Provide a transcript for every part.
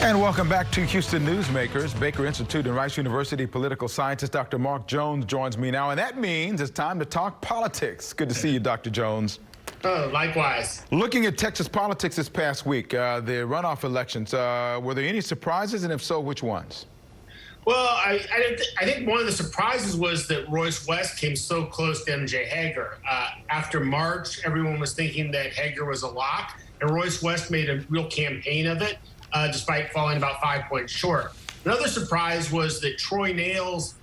And welcome back to Houston Newsmakers. Baker Institute and Rice University political scientist Dr. Mark Jones joins me now, and that means it's time to talk politics. Good to see you, Dr. Jones. Oh, likewise. Looking at Texas politics this past week, the runoff elections, were there any surprises, and if so, which ones? Well, I think one of the surprises was that Royce West came so close to MJ Hager. After March, everyone was thinking that Hager was a lock, and Royce West made a real campaign of it, despite falling about 5 points short. Another surprise was that Troy Nails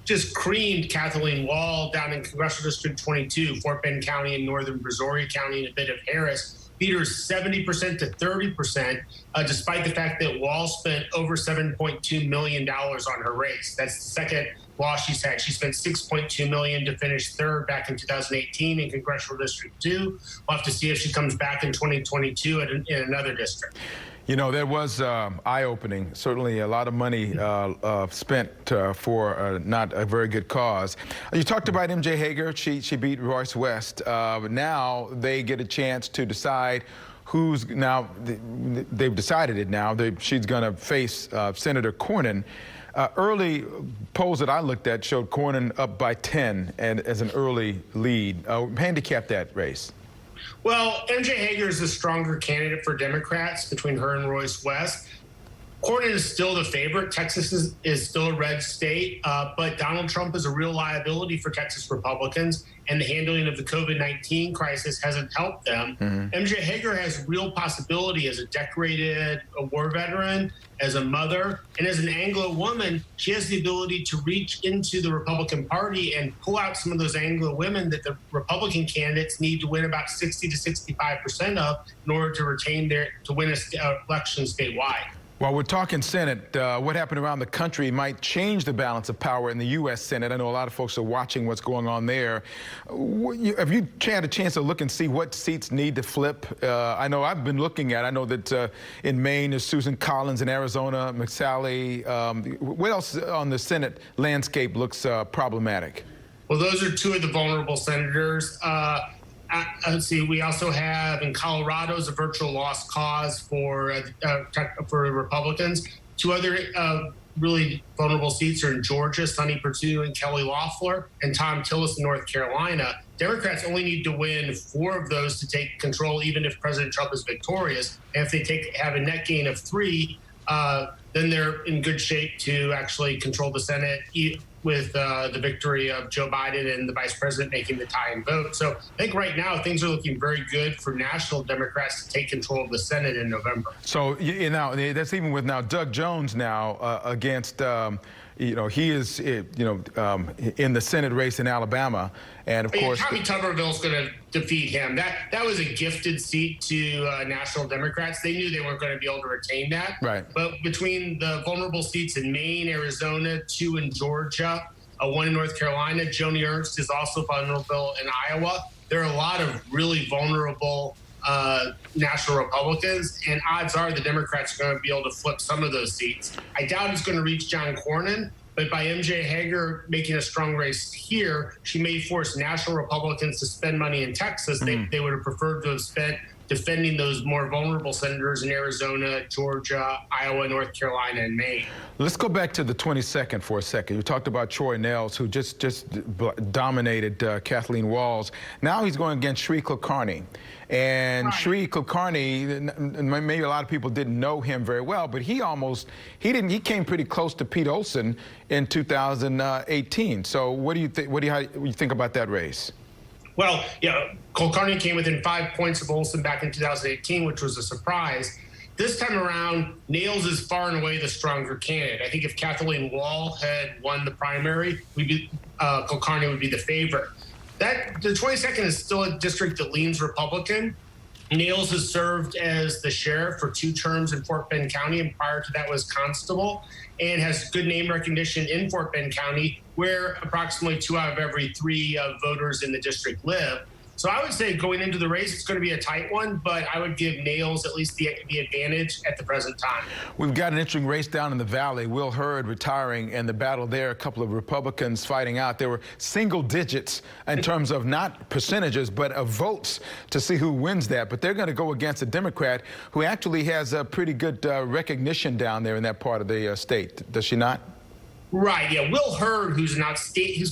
just creamed Kathleen Wall down in Congressional District 22, Fort Bend County and Northern Brazoria County, and a bit of Harris. Beat her 70% to 30%, despite the fact that Wall spent over $7.2 million on her race. That's the second loss she's had. She spent $6.2 million to finish third back in 2018 in Congressional District 2. We'll have to see if she comes back in 2022 in another district. You know, there was eye-opening, certainly a lot of money spent for not a very good cause. You talked about MJ Hager. She beat Royce West. Now they get a chance to decide who's now, they've decided it now. She's going to face Senator Cornyn. Early polls that I looked at showed Cornyn up by 10 and as an early lead. Handicap that race. Well, MJ Hager is a stronger candidate for Democrats between her and Royce West. Cornyn is still the favorite. Texas is still a red state, but Donald Trump is a real liability for Texas Republicans, and the handling of the COVID-19 crisis hasn't helped them. MJ Hager has real possibility as a decorated war veteran, as a mother, and as an Anglo woman. She has the ability to reach into the Republican Party and pull out some of those Anglo women that the Republican candidates need to win about 60 to 65% of in order to win an election statewide. While we're talking Senate, what happened around the country might change the balance of power in the U.S. Senate. I know a lot of folks are watching what's going on there. Have you had a chance to look and see what seats need to flip? I know I've been looking at, I know that in Maine there's Susan Collins, in Arizona, McSally. What else on the Senate landscape looks problematic? Well, those are two of the vulnerable senators. Let's see. We also have in Colorado's a virtual lost cause for Republicans. Two other really vulnerable seats are in Georgia: Sonny Perdue and Kelly Loeffler, and Tom Tillis in North Carolina. Democrats only need to win 4 of those to take control, even if President Trump is victorious. And if they have a net gain of 3, then they're in good shape to actually control the Senate with the victory of Joe Biden and the vice president making the tie-in vote. So I think right now things are looking very good for national Democrats to take control of the Senate in November. So now that's even with now Doug Jones now against, he is, in the Senate race in Alabama. And of course, Tommy Tuberville's going to defeat him. That was a gifted seat to national Democrats. They knew they weren't going to be able to retain that. Right. But between the vulnerable seats in Maine, Arizona, 2 in Georgia, 1 in North Carolina, Joni Ernst is also vulnerable in Iowa. There are a lot of really vulnerable national Republicans, and odds are the Democrats are going to be able to flip some of those seats. I doubt it's going to reach John Cornyn, but by MJ Hager making a strong race here, she may force national Republicans to spend money in Texas. They would have preferred to have spent defending those more vulnerable senators in Arizona, Georgia, Iowa, North Carolina, and Maine. Let's go back to the 22nd for a second. You talked about Troy Nails, who just dominated Kathleen Walls. Now he's going against Sri Kulkarni. And right. Sri Kulkarni, maybe a lot of people didn't know him very well, but he came pretty close to Pete Olson in 2018. So what do you think about that race? Well, yeah, Kulkarni came within 5 points of Olson back in 2018, which was a surprise. This time around, Nails is far and away the stronger candidate. I think if Kathleen Wall had won the primary, Kulkarni would be the favorite. The 22nd is still a district that leans Republican. Nails has served as the sheriff for 2 terms in Fort Bend County, and prior to that was constable, and has good name recognition in Fort Bend County, where approximately 2 out of every 3 voters in the district live. So I would say going into the race, it's going to be a tight one, but I would give Nails at least the advantage at the present time. We've got an interesting race down in the valley. Will Hurd retiring, and the battle there, a couple of Republicans fighting out. There were single digits in terms of not percentages, but of votes to see who wins that. But they're going to go against a Democrat who actually has a pretty good recognition down there in that part of the state. Does she not? Right, yeah. Will Hurd, who's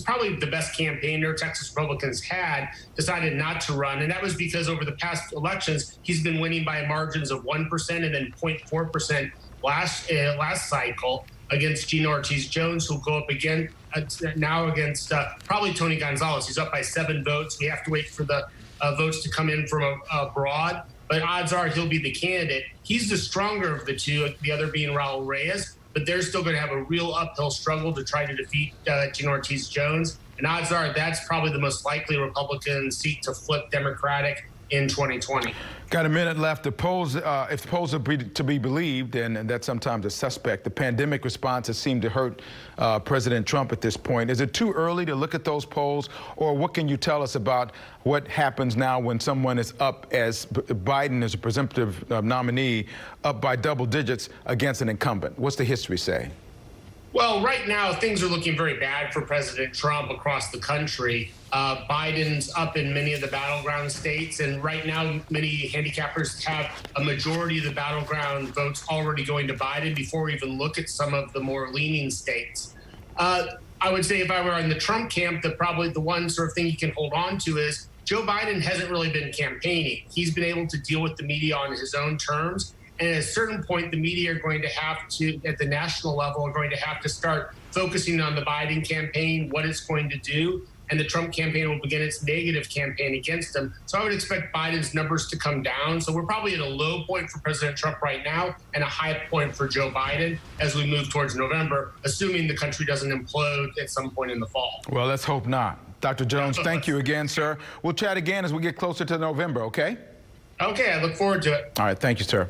probably the best campaigner Texas Republicans had, decided not to run. And that was because over the past elections, he's been winning by margins of 1% and then 0.4% last cycle against Gina Ortiz-Jones, who'll go up again now against probably Tony Gonzalez. He's up by 7 votes. We have to wait for the votes to come in from abroad. But odds are he'll be the candidate. He's the stronger of the two, the other being Raul Reyes. But they're still going to have a real uphill struggle to try to defeat Gina Ortiz-Jones. And odds are that's probably the most likely Republican seat to flip Democratic in 2020. Got a minute left. The polls, if the polls are to be believed, and that's sometimes a suspect, the pandemic response has seemed to hurt President Trump at this point. Is it too early to look at those polls, or what can you tell us about what happens now when someone is up, as Biden is a presumptive nominee, up by double digits against an incumbent? What's the history say? Well, right now, things are looking very bad for President Trump across the country. Biden's up in many of the battleground states, and right now, many handicappers have a majority of the battleground votes already going to Biden before we even look at some of the more leaning states. I would say if I were in the Trump camp, that probably the one sort of thing you can hold on to is Joe Biden hasn't really been campaigning. He's been able to deal with the media on his own terms. And at a certain point, the media are going to have to, at the national level, are going to have to start focusing on the Biden campaign, what it's going to do. And the Trump campaign will begin its negative campaign against him. So I would expect Biden's numbers to come down. So we're probably at a low point for President Trump right now and a high point for Joe Biden as we move towards November, assuming the country doesn't implode at some point in the fall. Well, let's hope not. Dr. Jones, thank you again, sir. We'll chat again as we get closer to November, okay? Okay, I look forward to it. All right, thank you, sir.